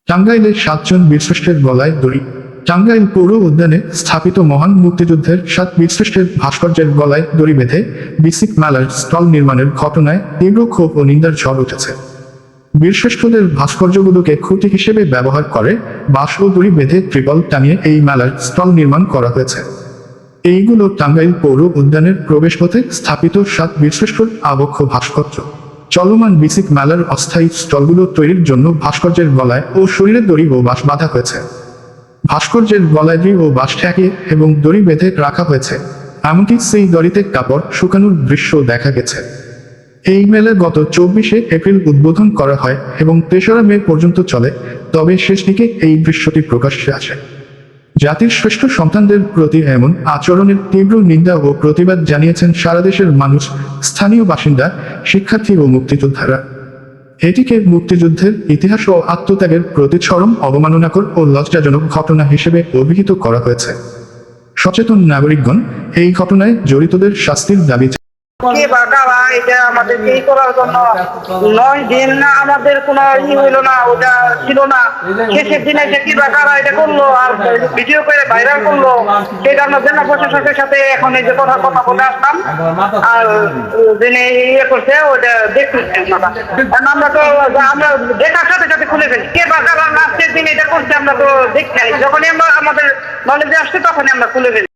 টাঙ্গাইলে 7 জন বীরশ্রেষ্ঠের গলায় দড়ি। টাঙ্গাইল পৌর উদ্যানে স্থাপিত মহান মুক্তিযুদ্ধের 7 বীরশ্রেষ্ঠের ভাস্কর্যের গলায় দড়ি বেঁধে বিসিক মেলার স্টল নির্মাণের ঘটনায় তীব্র ক্ষোভ ও নিন্দার ঝড় উঠেছে। বীরশ্রেষ্ঠদের ভাস্কর্যগুলোকে খুঁটি হিসেবে ব্যবহার করে বাঁশ ও দড়ি বেঁধে ত্রিপল টানিয়ে এই মেলার স্টল নির্মাণ করা হয়েছে। এইগুলো টাঙ্গাইল পৌর উদ্যানের প্রবেশপথে স্থাপিত 7 বীরশ্রেষ্ঠর আবক্ষ ভাস্কর্য। চলমান বিসিক মেলার অস্থায়ী স্টলগুলো তৈরির জন্য ভাস্কর্যের গলায় ও শরীরে দড়ি ও বাঁশ বাঁধা হয়েছে। ভাস্কর্যের গলায় দড়ি ও বাঁশ ঠেকিয়ে এবং দড়ি বেঁধে রাখা হয়েছে, এমনকি সেই দড়িতে কাপড় শুকানোর দৃশ্য দেখা গেছে। এই মেলা গত 24শে এপ্রিল উদ্বোধন করা হয় এবং 3রা মে পর্যন্ত চলে, তবে শেষ দিকে এই দৃশ্যটি প্রকাশ্যে আসে। জাতির শ্রেষ্ঠ সন্তানদের প্রতি এমন আচরণের তীব্র নিন্দা ও প্রতিবাদ জানিয়েছেন সারা দেশের মানুষ, স্থানীয় বাসিন্দা, শিক্ষার্থী ও মুক্তিযোদ্ধারা। এটিকে মুক্তিযুদ্ধের ইতিহাস ও আত্মত্যাগের প্রতি চরম অবমাননাকর ও লজ্জাজনক ঘটনা হিসেবে অভিহিত করা হয়েছে। সচেতন নাগরিকগণ এই ঘটনায় জড়িতদের শাস্তির দাবি। কে বা কারা এটা আমাদের এই করার জন্য 9 দিন না আমাদের কোনো হইলো না, ওটা ছিল না। শেষের দিনে এসে কি বা কারা এটা করলো আর ভিডিও করে ভাইরাল করলো, সেটা আমরা জেলা প্রশাসকের সাথে এখন এই যে কথা বলে আসলাম। আর যিনি ইয়ে করছে ওটা দেখতেছি আমরা তো আমরা দেখার সাথে সাথে খুলে ফেলি। কে বা কারা লাস্টের দিন এটা করছে আমরা তো দেখতে, যখনই আমরা আমাদের নলেজে আসছে তখনই আমরা খুলে ফেলি।